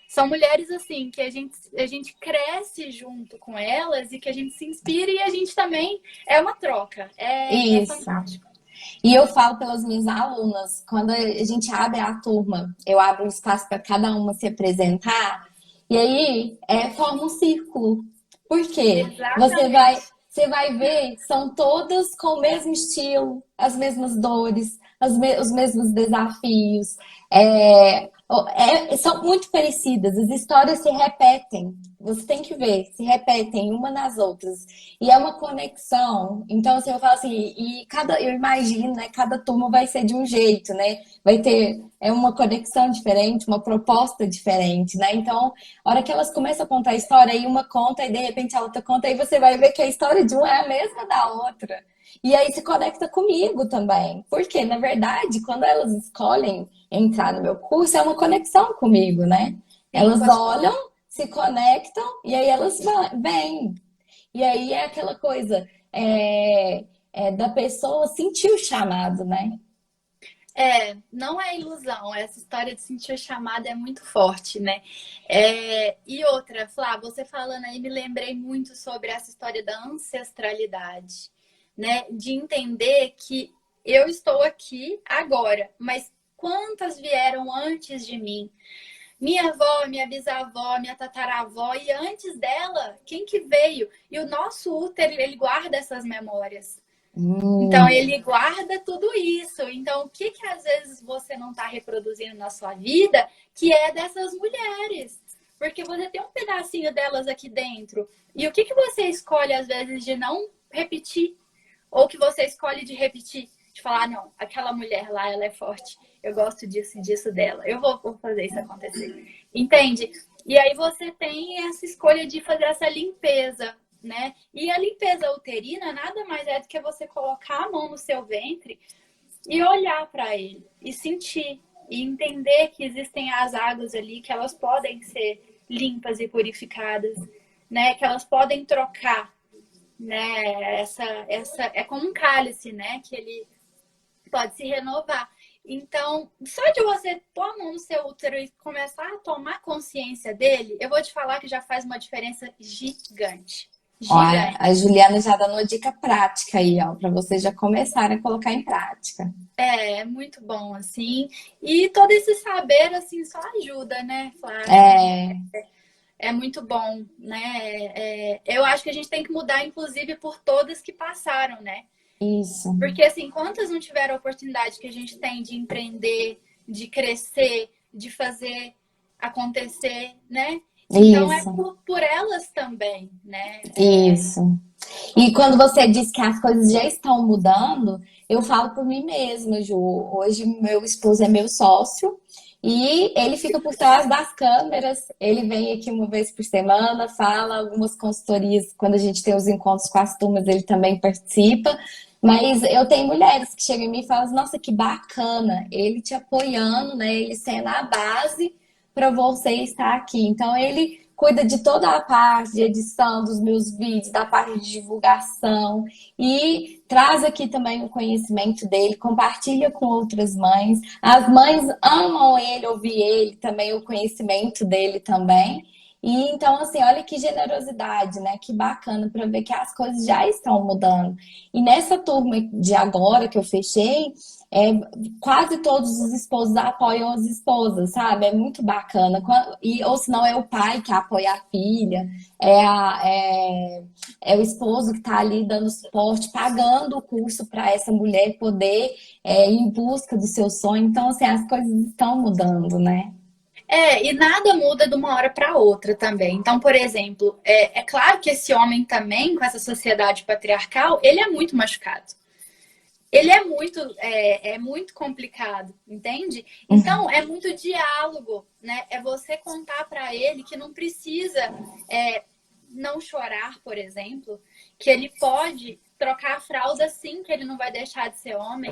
São mulheres assim que a gente cresce junto com elas e que a gente se inspira e a gente também é uma troca. É Isso. fantástico. E eu falo pelas minhas alunas, quando a gente abre a turma, eu abro um espaço para cada uma se apresentar, e aí forma um círculo. Por quê? Exatamente. Você vai ver, são todas com o mesmo estilo, as mesmas dores, os mesmos desafios. São muito parecidas, as histórias se repetem. Você tem que ver, se repetem uma nas outras. E é uma conexão. Então, assim, eu falo assim, eu imagino, né? Cada turma vai ser de um jeito, né? Vai ter uma conexão diferente, uma proposta diferente, né? Então, a hora que elas começam a contar a história, aí uma conta e de repente a outra conta, aí você vai ver que a história de uma é a mesma da outra. E aí se conecta comigo também. Porque, na verdade, quando elas escolhem entrar no meu curso, é uma conexão comigo, né? Sim, Elas com a sua. olham, se conectam e aí elas vêm. E aí é aquela coisa da pessoa sentir o chamado, né? Não é ilusão. Essa história de sentir a chamada é muito forte, né? E outra, Flá, você falando aí, me lembrei muito sobre essa história da ancestralidade, né? De entender que eu estou aqui agora, mas quantas vieram antes de mim? Minha avó, minha bisavó, minha tataravó, e antes dela, quem que veio? E o nosso útero, ele guarda essas memórias. Então, Hum, ele guarda tudo isso. Então, o que que às vezes você não está reproduzindo na sua vida, que é dessas mulheres? Porque você tem um pedacinho delas aqui dentro. E o que que você escolhe, às vezes, de não repetir? Ou que você escolhe de repetir? De falar, "Ah, não, aquela mulher lá, ela é forte. Eu gosto disso e disso dela. Eu vou fazer isso acontecer." Entende? E aí você tem essa escolha de fazer essa limpeza, né? E a limpeza uterina nada mais é do que você colocar a mão no seu ventre e olhar para ele e sentir e entender que existem as águas ali, que elas podem ser limpas e purificadas, né? Que elas podem trocar, né? Essa é como um cálice, né? Que ele pode se renovar. Então, só de você pôr a mão no seu útero e começar a tomar consciência dele, eu vou te falar que já faz uma diferença gigante. ó, Gigante. a Juliana já dando uma dica prática aí, ó, para vocês já começarem a colocar em prática. É muito bom, assim. E todo esse saber, assim, só ajuda, né, Flávia? É, É muito bom, né? Eu acho que a gente tem que mudar, inclusive, por todas que passaram, né? isso, Porque, assim, quantas não tiveram a oportunidade que a gente tem de empreender, de crescer, de fazer acontecer, né? Então, é isso, por elas também, né? isso. E quando você diz que as coisas já estão mudando, eu falo por mim mesma, Ju. Hoje meu esposo é meu sócio e ele fica por trás das câmeras. Ele vem aqui uma vez por semana, fala algumas consultorias. Quando a gente tem os encontros com as turmas, ele também participa. Mas eu tenho mulheres que chegam em mim e falam: Nossa, que bacana! Ele te apoiando, né? Ele sendo a base para você estar aqui. Então ele cuida de toda a parte de edição dos meus vídeos, da parte de divulgação e traz aqui também o conhecimento dele, compartilha com outras mães. As mães amam ele, ouvir ele também, o conhecimento dele também. E então, assim, olha que generosidade, né? Que bacana para ver que as coisas já estão mudando. E nessa turma de agora que eu fechei, é, quase todos os esposos apoiam as esposas, sabe? É muito bacana. Ou se não, é o pai que apoia a filha, é o esposo que está ali dando suporte, pagando o curso para essa mulher poder ir em busca do seu sonho. Então, assim, as coisas estão mudando, né? E nada muda de uma hora para outra também. Então, por exemplo, é claro que esse homem também, com essa sociedade patriarcal, ele é muito machucado. Ele é muito complicado, entende? Então, é muito diálogo, né? É você contar para ele que não precisa não chorar, por exemplo, que ele pode trocar a fralda sim, que ele não vai deixar de ser homem,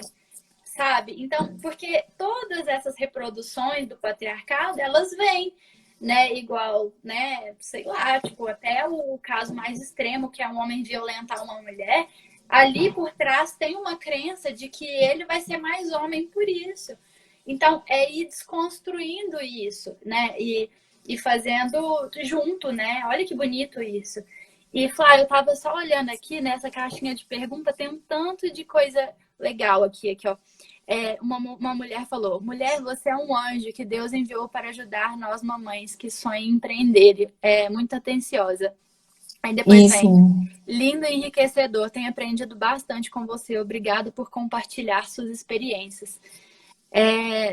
sabe? Então, porque todas essas reproduções do patriarcado, elas vêm, né? Igual, né? Sei lá, tipo, até o caso mais extremo, que é um homem violentar uma mulher, ali por trás tem uma crença de que ele vai ser mais homem por isso. Então, é ir desconstruindo isso, né? E fazendo junto, né? Olha que bonito isso. E, Flávia, eu tava só olhando aqui nessa caixinha de pergunta, tem um tanto de coisa legal aqui, ó. Uma mulher falou: mulher, você é um anjo que Deus enviou para ajudar nós mamães que sonham em empreender. É muito atenciosa. Aí depois Isso. vem: lindo e enriquecedor, tenho aprendido bastante com você. Obrigado por compartilhar suas experiências.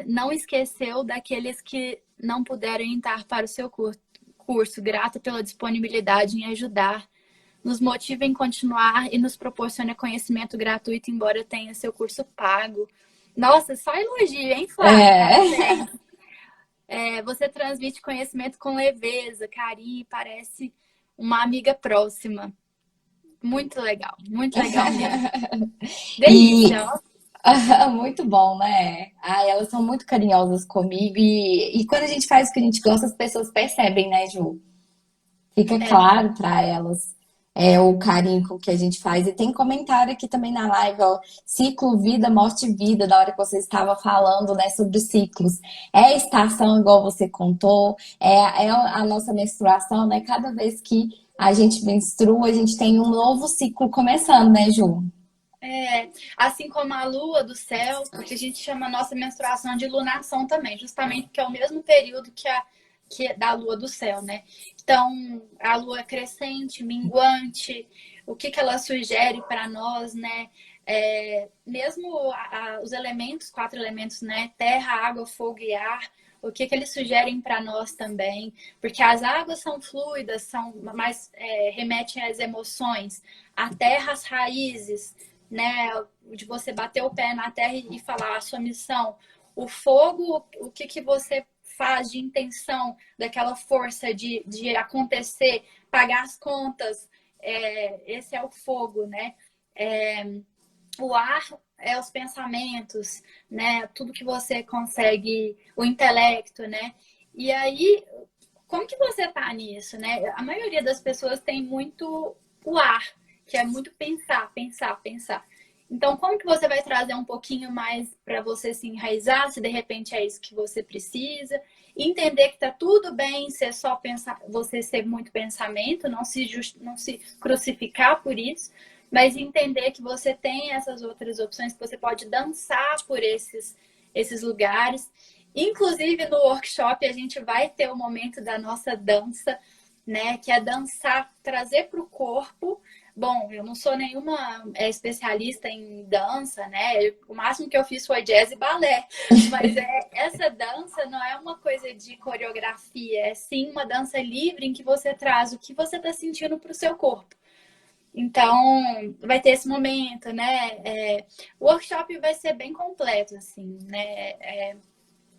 Não esqueceu daqueles que não puderam entrar para o seu curso. Grata pela disponibilidade em ajudar. Nos motiva em continuar e nos proporciona conhecimento gratuito, embora tenha seu curso pago. Nossa, só elogio, hein, Flávia? É. Parabéns. Você transmite conhecimento com leveza, carinho e parece uma amiga próxima. Muito legal mesmo. E Delícia, ó. muito bom, né? Ai, elas são muito carinhosas comigo e quando a gente faz o que a gente gosta, as pessoas percebem, né, Ju? Fica É, claro para elas o carinho com que a gente faz. E tem comentário aqui também na live, ó, ciclo, vida, morte e vida, da hora que você estava falando, né, sobre os ciclos. É estação, igual você contou, é a nossa menstruação, né? Cada vez que a gente menstrua, a gente tem um novo ciclo começando, né, Ju? assim como a lua do céu, porque a gente chama a nossa menstruação de lunação também, justamente porque é o mesmo período que é da lua do céu, né? Então, a lua é crescente, minguante, o que ela sugere para nós, né? Mesmo os elementos, quatro elementos, né? Terra, água, fogo e ar, o que eles sugerem para nós também, porque as águas são fluidas, são mais remetem às emoções, a terra, as raízes, né? De você bater o pé na terra e falar a sua missão. O fogo, o que você faz de intenção, daquela força de acontecer, pagar as contas, esse é o fogo, né? O ar é os pensamentos, né? Tudo que você consegue, o intelecto, né? E aí, como que você tá nisso, né? A maioria das pessoas tem muito o ar, que é muito pensar, pensar, pensar. Então, como que você vai trazer um pouquinho mais para você se enraizar, se de repente é isso que você precisa, entender que tá tudo bem ser só pensar, você ser muito pensamento, não se crucificar por isso, mas entender que você tem essas outras opções, que você pode dançar por esses lugares. Inclusive, no workshop, a gente vai ter o momento da nossa dança, né? Que é dançar, trazer para o corpo. Bom, eu não sou nenhuma especialista em dança, né? O máximo que eu fiz foi jazz e balé. Mas essa dança não é uma coisa de coreografia, é sim uma dança livre em que você traz o que você está sentindo para o seu corpo. Então, vai ter esse momento, né? O workshop vai ser bem completo, assim, né?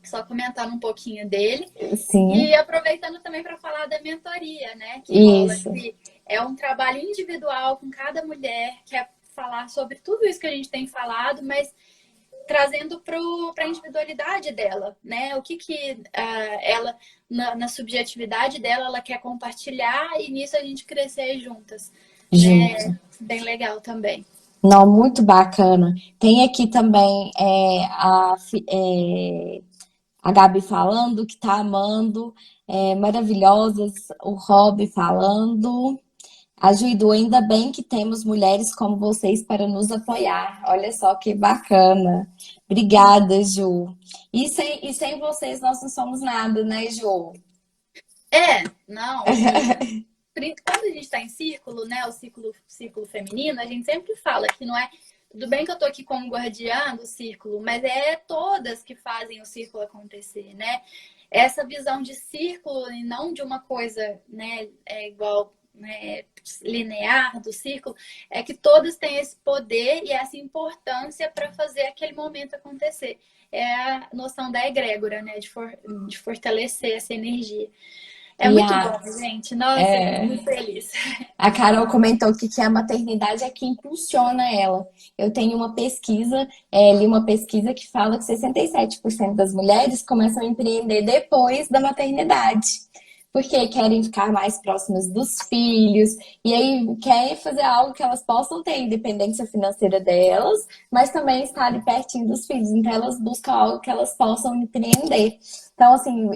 Só comentando um pouquinho dele. E Sim, aproveitando também para falar da mentoria, né? Que rola, isso. que é um trabalho individual com cada mulher, que é falar sobre tudo isso que a gente tem falado, mas trazendo para a individualidade dela, né? O que ela, na subjetividade dela, ela quer compartilhar e nisso a gente crescer juntas, Junto. né? Bem legal também. Não, muito bacana. Tem aqui também a Gabi falando que tá amando, maravilhosas, o Rob falando. A Juído, ainda bem que temos mulheres como vocês para nos apoiar. Olha só que bacana. Obrigada, Ju. E sem vocês nós não somos nada, né, Ju? Não, quando a gente está em círculo, né, o círculo feminino, a gente sempre fala que não é tudo bem que eu tô aqui como guardiã do círculo, mas é todas que fazem o círculo acontecer, né? Essa visão de círculo e não de uma coisa, né, igual, né, linear do círculo, é que todas têm esse poder e essa importância para fazer aquele momento acontecer. É a noção da egrégora, né, de fortalecer essa energia. É E muito a, bom, gente. Nossa, eu fico é, muito feliz. a Carol comentou que a maternidade é que impulsiona ela. Eu tenho uma pesquisa, li uma pesquisa que fala que 67% das mulheres começam a empreender depois da maternidade. Porque querem ficar mais próximas dos filhos, e aí querem fazer algo que elas possam ter independência financeira delas, mas também estarem pertinho dos filhos. Então elas buscam algo que elas possam empreender. Então, assim,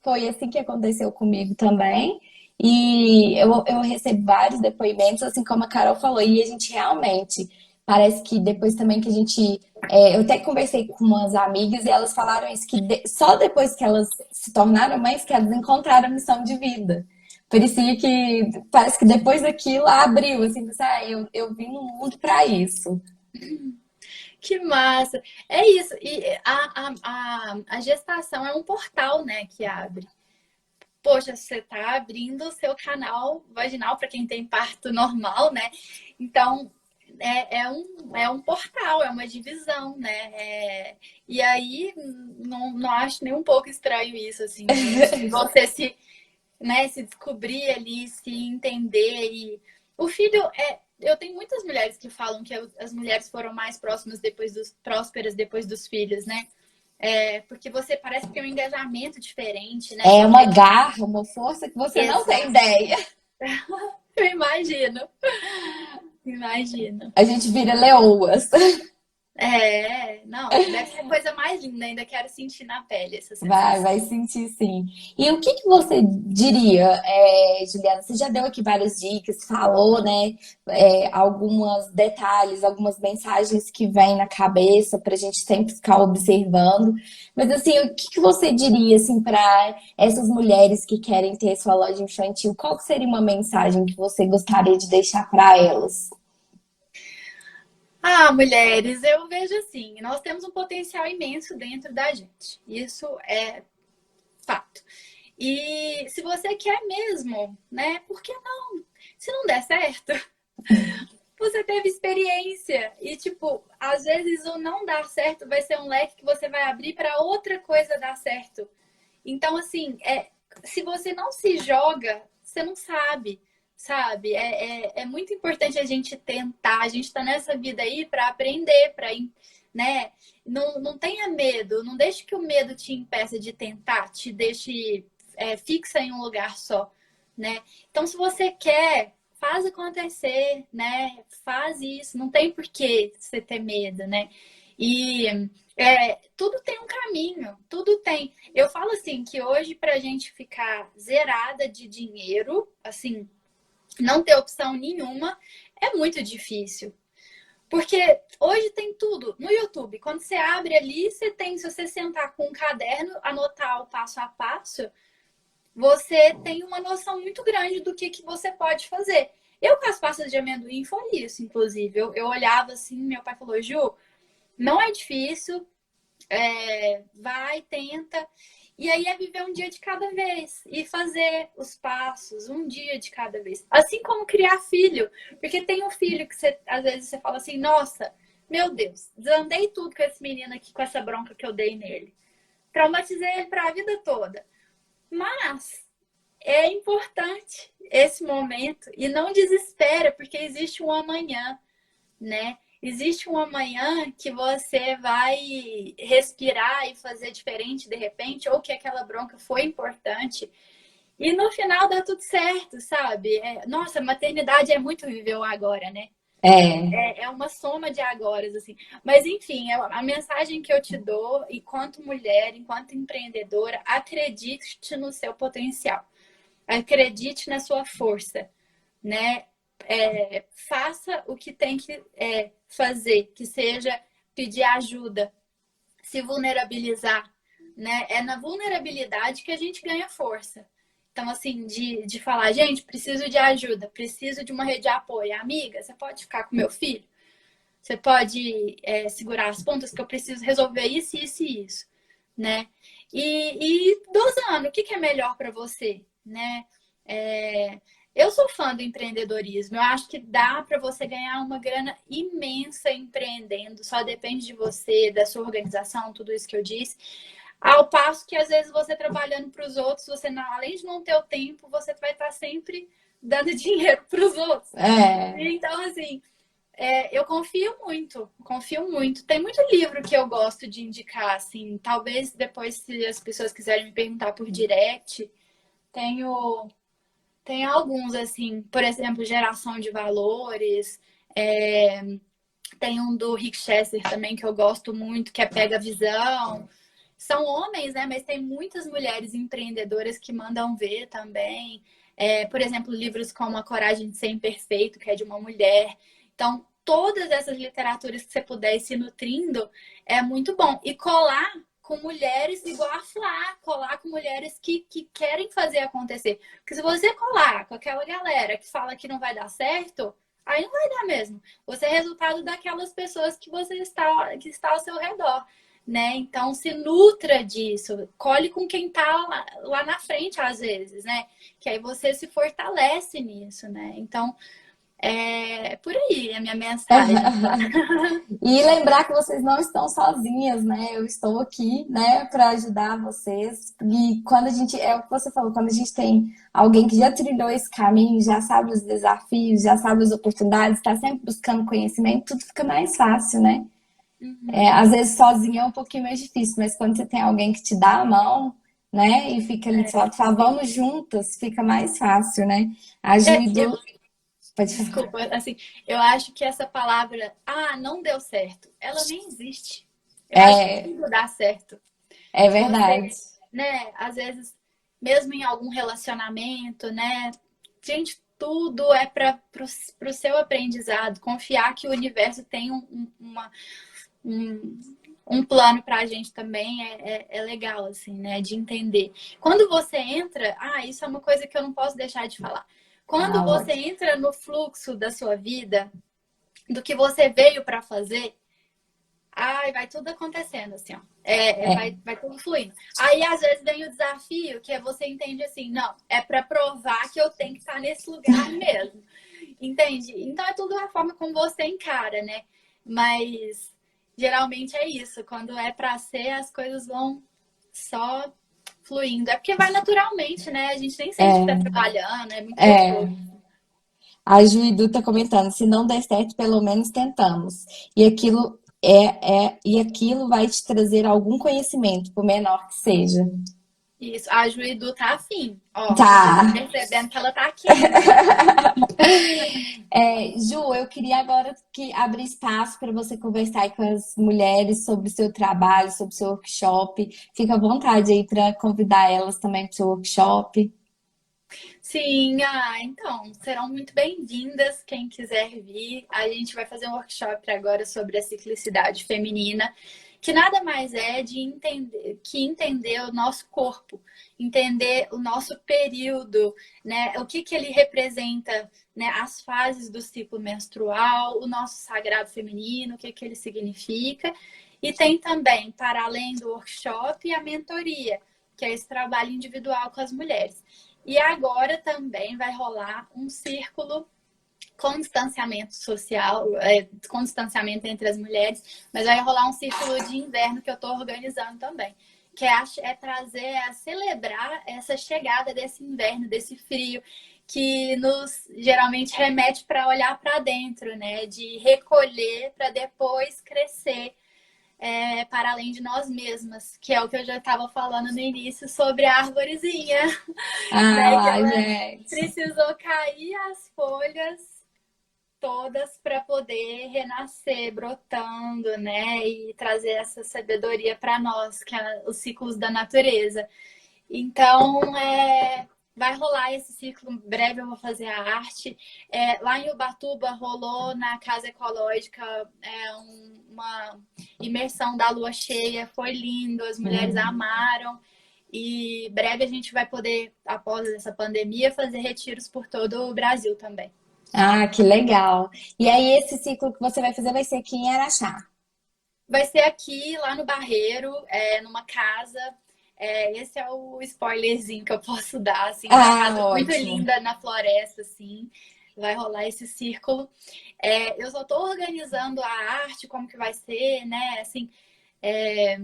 foi assim que aconteceu comigo também. E eu recebo vários depoimentos, assim como a Carol falou, e a gente realmente parece que depois também que a gente. Eu até conversei com umas amigas e elas falaram isso, que só depois que elas se tornaram mães que elas encontraram a missão de vida. Parecia que, parece que depois daquilo abriu, assim, você, eu vim no mundo para isso. Que massa! É isso. E a gestação é um portal, né, que abre. Poxa, você está abrindo o seu canal vaginal para quem tem parto normal, né? Então, é um portal, é uma divisão, né? E aí, não acho nem um pouco estranho isso, assim, de você se, né, se descobrir ali, se entender. E o filho é. Eu tenho muitas mulheres que falam que as mulheres foram mais prósperas depois dos filhos, né? Porque você parece que tem um engajamento diferente, né? É Sua uma rede. garra, uma força que você não tem Exato. ideia. Eu imagino. Imagino. A gente vira leoas. Não, deve ser a coisa mais linda. Ainda quero sentir na pele essa sensação. Vai sentir sim. E o que que você diria, Juliana? Você já deu aqui várias dicas, falou, né? Alguns detalhes, algumas mensagens que vêm na cabeça para a gente sempre ficar observando. Mas assim, o que que você diria assim para essas mulheres que querem ter sua loja infantil? Qual que seria uma mensagem que você gostaria de deixar para elas? Ah, mulheres, eu vejo assim, nós temos um potencial imenso dentro da gente. Isso é fato. E se você quer mesmo, né? Por que não? Se não der certo, você teve experiência. E, tipo, às vezes o não dar certo vai ser um leque que você vai abrir para outra coisa dar certo. Então, assim, se você não se joga, você não sabe, sabe? É muito importante a gente tentar. A gente tá nessa vida aí para aprender, né? Não tenha medo, não deixe que o medo te impeça de tentar, te deixe fixa em um lugar só, né? Então, se você quer, faz acontecer, né? Faz isso, não tem por que você ter medo, né? E tudo tem um caminho, tudo tem. Eu falo assim que hoje para a gente ficar zerada de dinheiro, assim, não ter opção nenhuma, é muito difícil. Porque hoje tem tudo no YouTube. Quando você abre ali, você tem, se você sentar com um caderno, anotar o passo a passo, você tem uma noção muito grande do que você pode fazer. Eu com as pastas de amendoim foi isso, inclusive. Eu olhava assim, meu pai falou, Ju, não é difícil, vai, tenta. E aí é viver um dia de cada vez e fazer os passos um dia de cada vez. Assim como criar filho. Porque tem um filho que você, às vezes você fala assim, nossa, meu Deus, desandei tudo com esse menino aqui, com essa bronca que eu dei nele. Traumatizei ele para a vida toda. Mas é importante esse momento e não desespera, porque existe um amanhã, né? Existe um amanhã que você vai respirar e fazer diferente de repente, ou que aquela bronca foi importante. E no final dá tudo certo, sabe? Nossa, maternidade é muito viver o agora, né? É, É uma soma de agoras, assim. Mas, enfim, a mensagem que eu te dou, enquanto mulher, enquanto empreendedora, acredite no seu potencial. Acredite na sua força, né? Faça o que tem que fazer, que seja pedir ajuda, se vulnerabilizar, né? É na vulnerabilidade que a gente ganha força. Então, assim, de falar, gente, preciso de ajuda, preciso de uma rede de apoio. Amiga, você pode ficar com meu filho? Você pode segurar as pontas que eu preciso resolver isso, isso e isso, né? E dosando, o que é melhor para você, né? Eu sou fã do empreendedorismo. Eu acho que dá para você ganhar uma grana imensa empreendendo. Só depende de você, da sua organização, tudo isso que eu disse. Ao passo que às vezes você trabalhando para os outros, você não, além de não ter o tempo, você vai estar sempre dando dinheiro para os outros. é. Então, assim, eu confio muito, confio muito. Tem muito livro que eu gosto de indicar, assim. Talvez depois, se as pessoas quiserem me perguntar por direct, tenho, tenho alguns, assim. Por exemplo, Geração de Valores. é, Tem um do Rick Chester também que eu gosto muito, que é Pega a Visão. São homens, né? Mas tem muitas mulheres empreendedoras que mandam ver também. Por exemplo, livros como A Coragem de Ser Imperfeito, que é de uma mulher. Então, todas essas literaturas que você puder ir se nutrindo, é muito bom. E colar com mulheres igual a Flá, colar com mulheres que querem fazer acontecer. Porque se você colar com aquela galera que fala que não vai dar certo, aí não vai dar mesmo. Você é resultado daquelas pessoas que está ao seu redor, né? Então se nutra disso, colhe com quem está lá na frente às vezes, né? Que aí você se fortalece nisso, né? Então é por aí a minha mensagem. E lembrar que vocês não estão sozinhas, né? Eu estou aqui, né, para ajudar vocês. E quando a gente, é o que você falou, quando a gente tem alguém que já trilhou esse caminho, já sabe os desafios, já sabe as oportunidades, está sempre buscando conhecimento, tudo fica mais fácil, né? Às vezes sozinho é um pouquinho mais difícil, mas quando você tem alguém que te dá a mão, né, e fica ali, fala, vamos juntas, fica mais fácil, né? A Ju É, e eu, Du, pode falar. desculpa, assim, eu acho que essa palavra, não deu certo, ela nem existe. Eu acho que É, tudo dá certo. é Você, verdade. né, às vezes, mesmo em algum relacionamento, né, gente, tudo é para o seu aprendizado. Confiar que o universo tem um, um plano para a gente também é legal, assim, né, de entender. Quando você entra, isso é uma coisa que eu não posso deixar de falar. Quando Ah, você ótimo. entra no fluxo da sua vida, do que você veio para fazer, vai tudo acontecendo, assim, ó. É, Vai tudo fluindo. Aí, às vezes, vem o desafio, que é você entende assim, não, é para provar que eu tenho que estar nesse lugar mesmo. Entende? Então, é tudo a forma como você encara, né? Mas, geralmente é isso. Quando é para ser, as coisas vão só fluindo. É porque vai naturalmente, né? A gente nem sente que tá é, trabalhando, é muito gostoso. é. A Ju e Du tá comentando, se não der certo, pelo menos tentamos. E aquilo e aquilo vai te trazer algum conhecimento, por menor que seja. Isso. A Juídu tá afim. Ó, já tô Tá. percebendo que ela tá quente. Ju, eu queria agora que abrir espaço para você conversar aí com as mulheres sobre o seu trabalho, sobre o seu workshop. Fica à vontade aí para convidar elas também para o seu workshop. Sim, então, serão muito bem-vindas quem quiser vir. A gente vai fazer um workshop agora sobre a ciclicidade feminina, que nada mais é de entender o nosso corpo, entender o nosso período, né? O que ele representa, né? As fases do ciclo menstrual, o nosso sagrado feminino, o que ele significa. E tem também, para além do workshop, a mentoria, que é esse trabalho individual com as mulheres. E agora também vai rolar um círculo com distanciamento social, com distanciamento entre as mulheres, mas vai rolar um círculo de inverno que eu estou organizando também, que celebrar essa chegada desse inverno, desse frio, que nos geralmente remete para olhar para dentro, né? De recolher para depois crescer para além de nós mesmas, que é o que eu já estava falando no início sobre a arvorezinha, Ah, né? Que lá, ela gente. precisou cair as folhas todas para poder renascer, brotando, né? E trazer essa sabedoria para nós, que é os ciclos da natureza. Então, vai rolar esse ciclo. Em breve eu vou fazer a arte. Lá em Ubatuba rolou na Casa Ecológica uma imersão da lua cheia. Foi lindo, as mulheres amaram. E breve a gente vai poder, após essa pandemia, fazer retiros por todo o Brasil também. Ah, que legal. E aí, esse ciclo que você vai fazer vai ser aqui em Araxá. Vai ser aqui, lá no Barreiro, numa casa. Esse é o spoilerzinho que eu posso dar, assim, uma Ah, casa muito ótimo. linda na floresta, assim. Vai rolar esse círculo. Eu só estou organizando a arte, como que vai ser, né? Assim, é,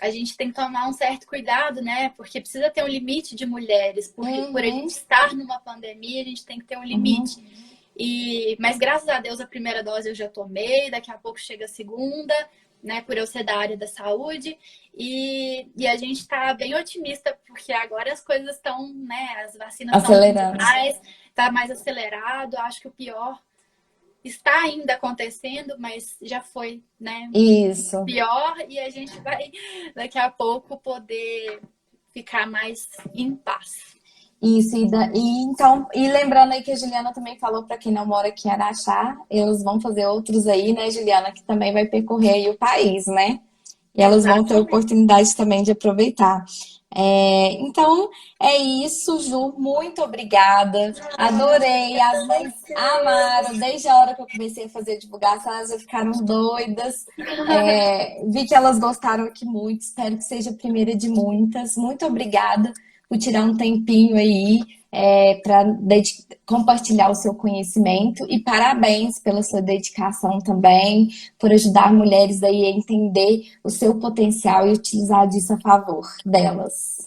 a gente tem que tomar um certo cuidado, né? Porque precisa ter um limite de mulheres. Por a gente Uhum, estar numa pandemia, a gente tem que ter um limite. uhum. Mas graças a Deus a primeira dose eu já tomei, daqui a pouco chega a segunda, né? Por eu ser da área da saúde. E a gente está bem otimista, porque agora as coisas estão, né? As vacinas estão vindo Acelerando. mais, está mais acelerado. Acho que o pior está ainda acontecendo, mas já foi, né? Isso. Pior, e a gente vai daqui a pouco poder ficar mais em paz. Isso, e lembrando aí que a Juliana também falou para quem não mora aqui em Araxá, eles vão fazer outros aí, né, Juliana, que também vai percorrer aí o país, né? E elas vão ter Exatamente. oportunidade também de aproveitar. Então, é isso, Ju. Muito obrigada. Adorei. As mães amaram. Desde a hora que eu comecei a fazer a divulgação, elas já ficaram doidas. Vi que elas gostaram aqui muito. Espero que seja a primeira de muitas. Muito obrigada por tirar um tempinho aí para compartilhar o seu conhecimento e parabéns pela sua dedicação também, por ajudar mulheres aí a entender o seu potencial e utilizar disso a favor delas.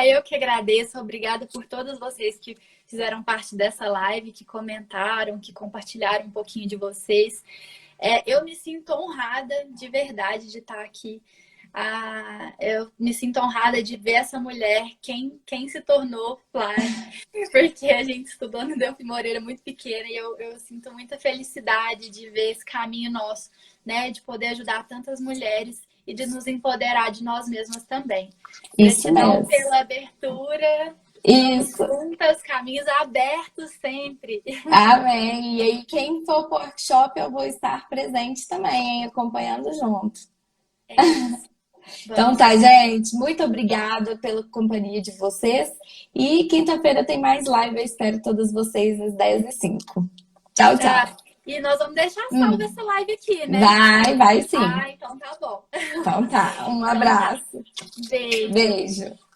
Eu que agradeço. Obrigada por todos vocês que fizeram parte dessa live, que comentaram, que compartilharam um pouquinho de vocês. Eu me sinto honrada de verdade de estar aqui. Eu me sinto honrada de ver essa mulher, quem se tornou Flávia, porque a gente estudou no Delfim Moreira muito pequena e eu sinto muita felicidade de ver esse caminho nosso, né, de poder ajudar tantas mulheres e de nos empoderar de nós mesmas também. Isso Gratidão mesmo. pela abertura. Vamos Isso. juntas, caminhos abertos sempre. Amém. E aí, quem for pro workshop, eu vou estar presente também, hein, acompanhando junto. É isso. Então Vamos tá, lá. gente. Muito obrigada pela companhia de vocês. E quinta-feira tem mais live. Eu espero todas vocês às 10h05. Tchau, tchau. E nós vamos deixar salva essa live aqui, né? Vai sim. Então tá bom. Então tá. Um Então tá. abraço. Beijo. Beijo.